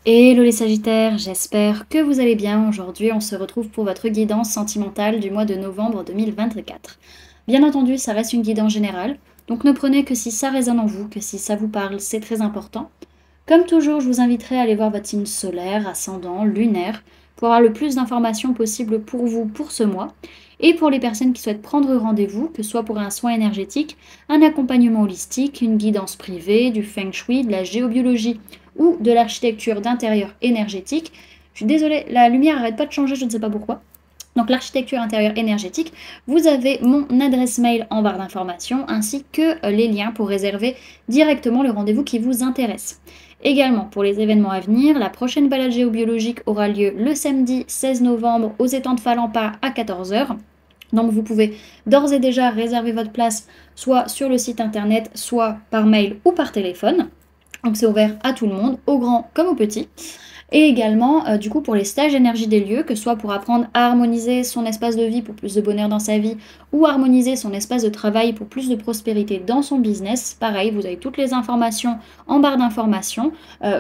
Hello les Sagittaires, j'espère que vous allez bien. Aujourd'hui, on se retrouve pour votre guidance sentimentale du mois de novembre 2024. Bien entendu, ça reste une guidance générale, donc ne prenez que si ça résonne en vous, que si ça vous parle, c'est très important. Comme toujours, je vous inviterai à aller voir votre signe solaire, ascendant, lunaire, pour avoir le plus d'informations possible pour vous pour ce mois. Et pour les personnes qui souhaitent prendre rendez-vous, que ce soit pour un soin énergétique, un accompagnement holistique, une guidance privée, du feng shui, de la géobiologie ou de l'architecture d'intérieur énergétique. Je suis désolée, la lumière n'arrête pas de changer, je ne sais pas pourquoi. Donc l'architecture intérieure énergétique, vous avez mon adresse mail en barre d'informations ainsi que les liens pour réserver directement le rendez-vous qui vous intéresse. Également, pour les événements à venir, la prochaine balade géobiologique aura lieu le samedi 16 novembre aux étangs de Falampa à 14 h. Donc vous pouvez d'ores et déjà réserver votre place soit sur le site internet, soit par mail ou par téléphone. Donc c'est ouvert à tout le monde, aux grands comme aux petits. Et également, du coup, pour les stages énergie des lieux, que ce soit pour apprendre à harmoniser son espace de vie pour plus de bonheur dans sa vie, ou harmoniser son espace de travail pour plus de prospérité dans son business, pareil, vous avez toutes les informations en barre d'informations.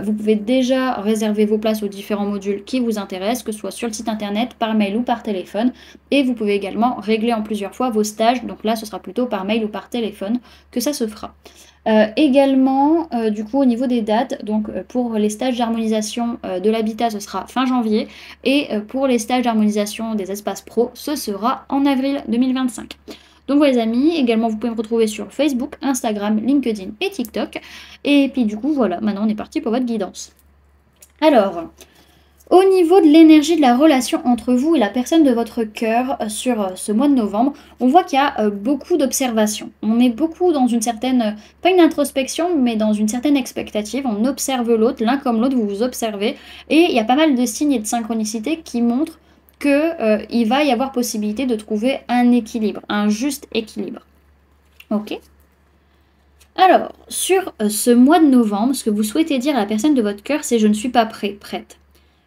Vous pouvez déjà réserver vos places aux différents modules qui vous intéressent, que ce soit sur le site internet, par mail ou par téléphone. Et vous pouvez également régler en plusieurs fois vos stages, donc là, ce sera plutôt par mail ou par téléphone que ça se fera. Également, du coup, au niveau des dates, donc pour les stages d'harmonisation de l'habitat, ce sera fin janvier, et pour les stages d'harmonisation des espaces pro, ce sera en avril 2025. Donc voilà les amis, également vous pouvez me retrouver sur Facebook, Instagram, LinkedIn et TikTok. Et puis du coup, voilà, maintenant on est parti pour votre guidance. Alors, au niveau de l'énergie de la relation entre vous et la personne de votre cœur sur ce mois de novembre, on voit qu'il y a beaucoup d'observations. On est beaucoup dans une certaine, pas une introspection, mais dans une certaine expectative. On observe l'autre, l'un comme l'autre, vous vous observez. Et il y a pas mal de signes et de synchronicité qui montrent qu'il va y avoir possibilité de trouver un équilibre, un juste équilibre. Ok ? Alors, sur ce mois de novembre, ce que vous souhaitez dire à la personne de votre cœur, c'est « je ne suis pas prêt, prête ».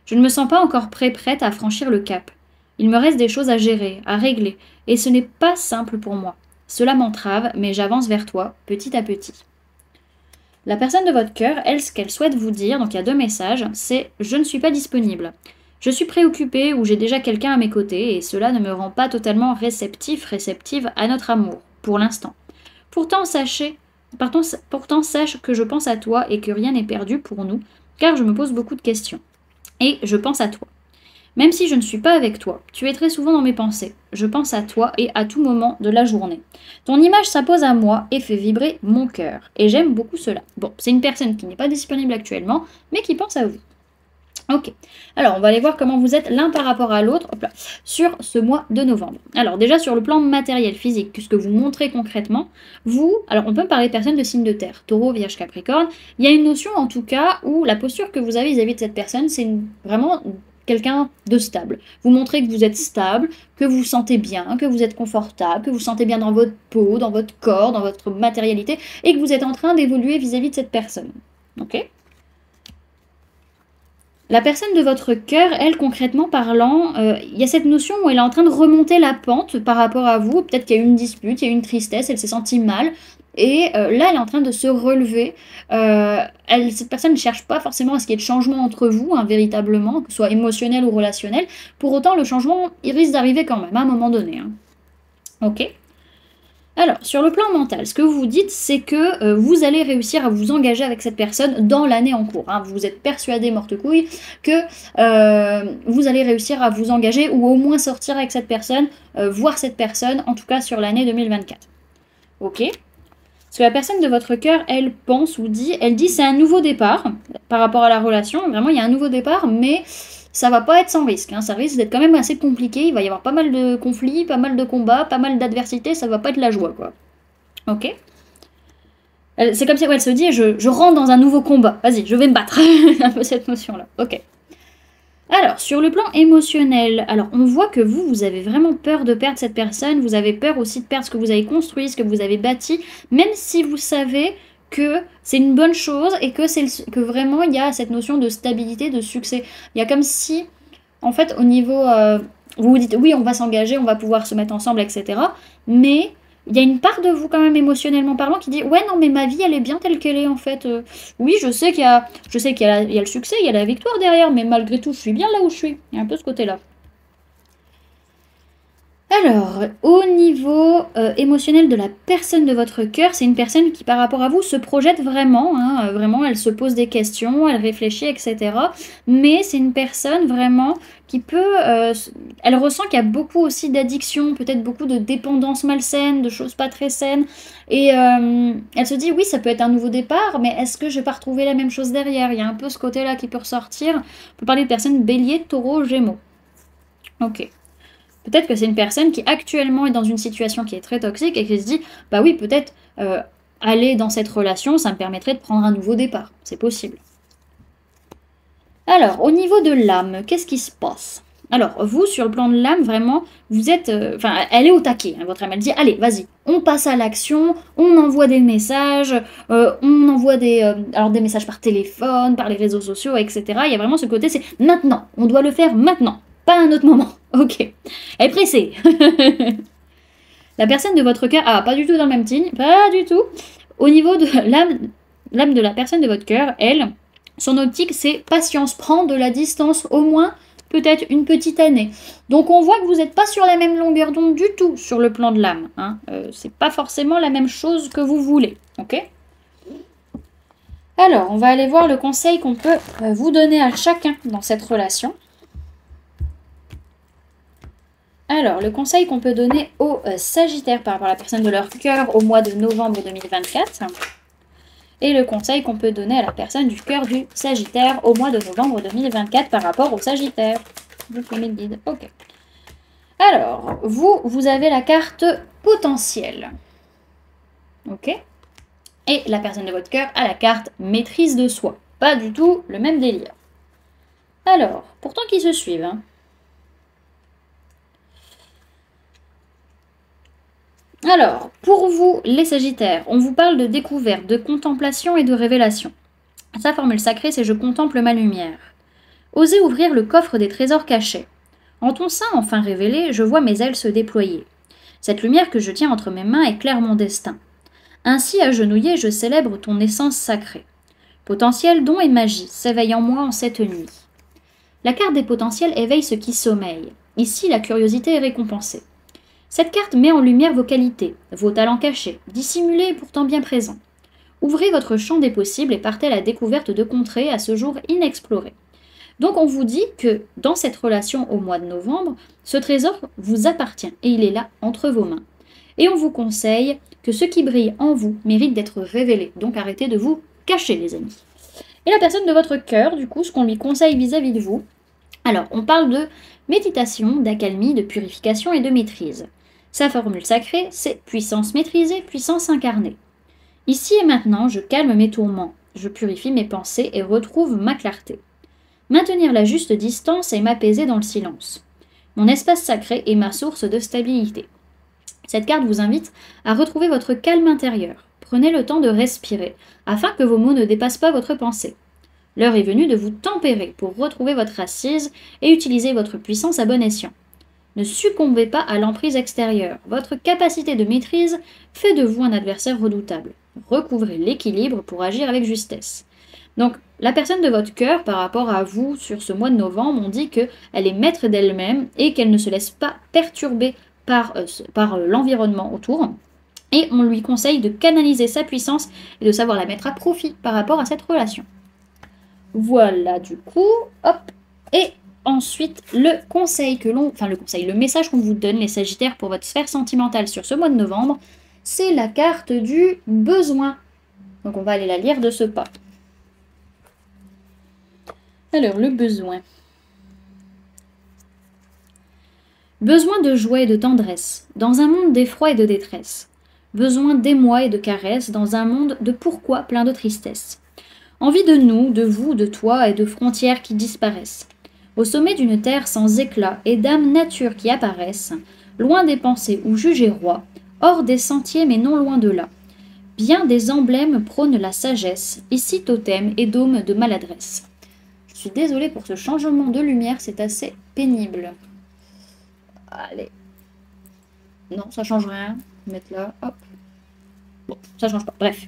Je ne me sens pas encore prête à franchir le cap. Il me reste des choses à gérer, à régler, et ce n'est pas simple pour moi. Cela m'entrave, mais j'avance vers toi, petit à petit. La personne de votre cœur, elle, ce qu'elle souhaite vous dire, donc il y a deux messages, c'est « je ne suis pas disponible ». Je suis préoccupée ou j'ai déjà quelqu'un à mes côtés, et cela ne me rend pas totalement réceptive à notre amour, pour l'instant. Pourtant, sache que je pense à toi et que rien n'est perdu pour nous, car je me pose beaucoup de questions. Et je pense à toi. Même si je ne suis pas avec toi, tu es très souvent dans mes pensées. Je pense à toi et à tout moment de la journée. Ton image s'impose à moi et fait vibrer mon cœur. Et j'aime beaucoup cela. Bon, c'est une personne qui n'est pas disponible actuellement, mais qui pense à vous. Ok, alors on va aller voir comment vous êtes l'un par rapport à l'autre sur ce mois de novembre. Alors déjà sur le plan matériel, physique, ce que vous montrez concrètement, vous, alors on peut parler de personnes de signe de terre, taureau, vierge, capricorne, il y a une notion en tout cas où la posture que vous avez vis-à-vis de cette personne, c'est vraiment quelqu'un de stable. Vous montrez que vous êtes stable, que vous vous sentez bien, que vous êtes confortable, que vous vous sentez bien dans votre peau, dans votre corps, dans votre matérialité, et que vous êtes en train d'évoluer vis-à-vis de cette personne. Ok ? La personne de votre cœur, elle, concrètement parlant, il y a cette notion où elle est en train de remonter la pente par rapport à vous. Peut-être qu'il y a eu une dispute, il y a eu une tristesse, elle s'est sentie mal. Et là, elle est en train de se relever. Cette personne ne cherche pas forcément à ce qu'il y ait de changement entre vous, hein, véritablement, que ce soit émotionnel ou relationnel. Pour autant, le changement, il risque d'arriver quand même, à un moment donné. Hein. Ok ? Alors, sur le plan mental, ce que vous vous dites, c'est que vous allez réussir à vous engager avec cette personne dans l'année en cours. Hein. Vous êtes persuadé, morte couille, que vous allez réussir à vous engager ou au moins sortir avec cette personne, voir cette personne, en tout cas sur l'année 2024. Ok ? Ce que la personne de votre cœur, elle pense ou dit, elle dit c'est un nouveau départ par rapport à la relation. Vraiment, il y a un nouveau départ, mais ça va pas être sans risque. Hein. Ça risque d'être quand même assez compliqué. Il va y avoir pas mal de conflits, pas mal de combats, pas mal d'adversités. Ça va pas être la joie, quoi. Ok ? C'est comme si elle se dit je rentre dans un nouveau combat. Vas-y, je vais me battre. Un peu cette notion-là. Ok. Alors, sur le plan émotionnel, alors on voit que vous avez vraiment peur de perdre cette personne, vous avez peur aussi de perdre ce que vous avez construit, ce que vous avez bâti, même si vous savez que c'est une bonne chose et que vraiment il y a cette notion de stabilité, de succès. Il y a comme si, en fait, au niveau... vous vous dites, oui, on va s'engager, on va pouvoir se mettre ensemble, etc. Mais il y a une part de vous quand même émotionnellement parlant qui dit ouais non mais ma vie elle est bien telle qu'elle est en fait. Oui je sais il y a le succès, il y a la victoire derrière, mais malgré tout je suis bien là où je suis. Il y a un peu ce côté-là. Alors, au niveau émotionnel de la personne de votre cœur, c'est une personne qui, par rapport à vous, se projette vraiment, hein, vraiment, elle se pose des questions, elle réfléchit, etc. Mais c'est une personne vraiment qui peut... elle ressent qu'il y a beaucoup aussi d'addiction, peut-être beaucoup de dépendance malsaine, de choses pas très saines. Et elle se dit, oui, ça peut être un nouveau départ, mais est-ce que je vais pas retrouver la même chose derrière? Il y a un peu ce côté-là qui peut ressortir. On peut parler de personnes bélier, taureau, gémeaux. Ok. Peut-être que c'est une personne qui actuellement est dans une situation qui est très toxique et qui se dit, bah oui, peut-être aller dans cette relation, ça me permettrait de prendre un nouveau départ. C'est possible. Alors, au niveau de l'âme, qu'est-ce qui se passe? Alors, vous, sur le plan de l'âme, vraiment, vous êtes... Enfin, elle est au taquet, hein, votre âme. Elle dit, allez, vas-y, on passe à l'action, on envoie des messages, on envoie des messages par téléphone, par les réseaux sociaux, etc. Il y a vraiment ce côté, c'est maintenant, on doit le faire maintenant, pas à un autre moment. Ok. Elle est pressée. La personne de votre cœur, pas du tout dans le même signe, pas du tout. Au niveau de l'âme de la personne de votre cœur, elle, son optique, c'est patience, prendre de la distance, au moins peut-être une petite année. Donc on voit que vous n'êtes pas sur la même longueur d'onde du tout sur le plan de l'âme. Hein. C'est pas forcément la même chose que vous voulez. Ok ? Alors, on va aller voir le conseil qu'on peut vous donner à chacun dans cette relation. Alors, le conseil qu'on peut donner aux Sagittaires par rapport à la personne de leur cœur au mois de novembre 2024. Et le conseil qu'on peut donner à la personne du cœur du Sagittaire au mois de novembre 2024 par rapport au Sagittaire. Je fais mes guides. Ok. Alors, vous avez la carte potentielle. Ok. Et la personne de votre cœur a la carte maîtrise de soi. Pas du tout le même délire. Alors, pourtant qu'ils se suivent, hein. Alors, pour vous, les Sagittaires, on vous parle de découverte, de contemplation et de révélation. Sa formule sacrée, c'est « Je contemple ma lumière ». Osez ouvrir le coffre des trésors cachés. En ton sein enfin révélé, je vois mes ailes se déployer. Cette lumière que je tiens entre mes mains éclaire mon destin. Ainsi, agenouillé, je célèbre ton essence sacrée. Potentiel, don et magie s'éveillent en moi en cette nuit. La carte des potentiels éveille ce qui sommeille. Ici, la curiosité est récompensée. Cette carte met en lumière vos qualités, vos talents cachés, dissimulés et pourtant bien présents. Ouvrez votre champ des possibles et partez à la découverte de contrées à ce jour inexplorées. Donc on vous dit que dans cette relation au mois de novembre, ce trésor vous appartient et il est là entre vos mains. Et on vous conseille que ce qui brille en vous mérite d'être révélé, donc arrêtez de vous cacher les amis. Et la personne de votre cœur, du coup, ce qu'on lui conseille vis-à-vis de vous, alors on parle de méditation, d'accalmie, de purification et de maîtrise. Sa formule sacrée, c'est puissance maîtrisée, puissance incarnée. Ici et maintenant, je calme mes tourments, je purifie mes pensées et retrouve ma clarté. Maintenir la juste distance et m'apaiser dans le silence. Mon espace sacré est ma source de stabilité. Cette carte vous invite à retrouver votre calme intérieur. Prenez le temps de respirer, afin que vos mots ne dépassent pas votre pensée. L'heure est venue de vous tempérer pour retrouver votre assise et utiliser votre puissance à bon escient. Ne succombez pas à l'emprise extérieure. Votre capacité de maîtrise fait de vous un adversaire redoutable. Recouvrez l'équilibre pour agir avec justesse. Donc, la personne de votre cœur, par rapport à vous, sur ce mois de novembre, on dit qu'elle est maître d'elle-même et qu'elle ne se laisse pas perturber par l'environnement autour. Et on lui conseille de canaliser sa puissance et de savoir la mettre à profit par rapport à cette relation. Voilà, du coup, hop, et ensuite, le message qu'on vous donne, les Sagittaires, pour votre sphère sentimentale sur ce mois de novembre, c'est la carte du besoin. Donc on va aller la lire de ce pas. Alors, le besoin. Besoin de joie et de tendresse, dans un monde d'effroi et de détresse. Besoin d'émoi et de caresses, dans un monde de pourquoi plein de tristesse. Envie de nous, de vous, de toi et de frontières qui disparaissent. Au sommet d'une terre sans éclat et d'âmes nature qui apparaissent, loin des pensées ou jugés rois, hors des sentiers mais non loin de là. Bien des emblèmes prônent la sagesse, ici totem et dôme de maladresse. Je suis désolée pour ce changement de lumière, c'est assez pénible. Allez. Non, ça change rien. mettre là, hop. Bon, ça change pas, bref.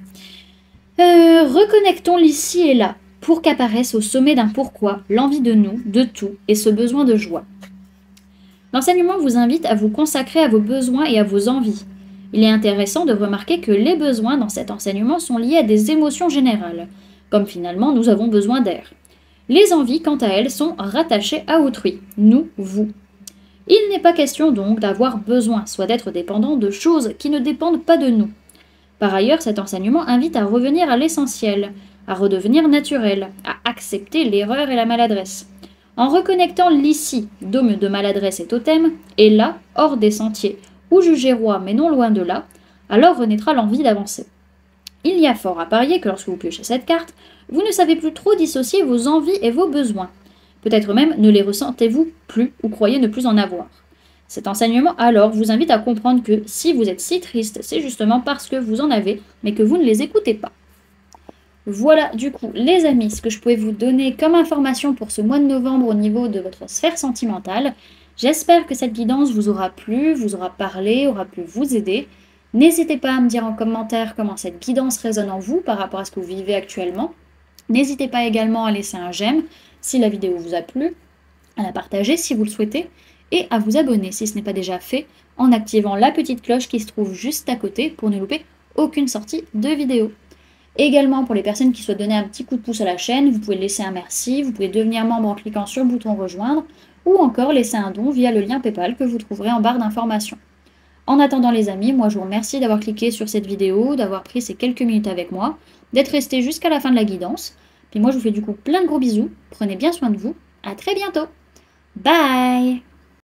Reconnectons l'ici et là pour qu'apparaisse au sommet d'un pourquoi l'envie de nous, de tout et ce besoin de joie. L'enseignement vous invite à vous consacrer à vos besoins et à vos envies. Il est intéressant de remarquer que les besoins dans cet enseignement sont liés à des émotions générales, comme finalement nous avons besoin d'air. Les envies, quant à elles, sont rattachées à autrui, nous, vous. Il n'est pas question donc d'avoir besoin, soit d'être dépendant de choses qui ne dépendent pas de nous. Par ailleurs, cet enseignement invite à revenir à l'essentiel, à redevenir naturel, à accepter l'erreur et la maladresse. En reconnectant l'ici, dôme de maladresse et totem, et là, hors des sentiers, ou jugé roi mais non loin de là, alors renaîtra l'envie d'avancer. Il y a fort à parier que lorsque vous piochez cette carte, vous ne savez plus trop dissocier vos envies et vos besoins. Peut-être même ne les ressentez-vous plus ou croyez ne plus en avoir. Cet enseignement alors vous invite à comprendre que si vous êtes si triste, c'est justement parce que vous en avez, mais que vous ne les écoutez pas. Voilà du coup les amis ce que je pouvais vous donner comme information pour ce mois de novembre au niveau de votre sphère sentimentale. J'espère que cette guidance vous aura plu, vous aura parlé, aura pu vous aider. N'hésitez pas à me dire en commentaire comment cette guidance résonne en vous par rapport à ce que vous vivez actuellement. N'hésitez pas également à laisser un j'aime si la vidéo vous a plu, à la partager si vous le souhaitez, et à vous abonner si ce n'est pas déjà fait en activant la petite cloche qui se trouve juste à côté pour ne louper aucune sortie de vidéo. Également, pour les personnes qui souhaitent donner un petit coup de pouce à la chaîne, vous pouvez laisser un merci, vous pouvez devenir membre en cliquant sur le bouton rejoindre, ou encore laisser un don via le lien PayPal que vous trouverez en barre d'informations. En attendant les amis, moi je vous remercie d'avoir cliqué sur cette vidéo, d'avoir pris ces quelques minutes avec moi, d'être resté jusqu'à la fin de la guidance. Puis moi je vous fais du coup plein de gros bisous, prenez bien soin de vous, à très bientôt. Bye!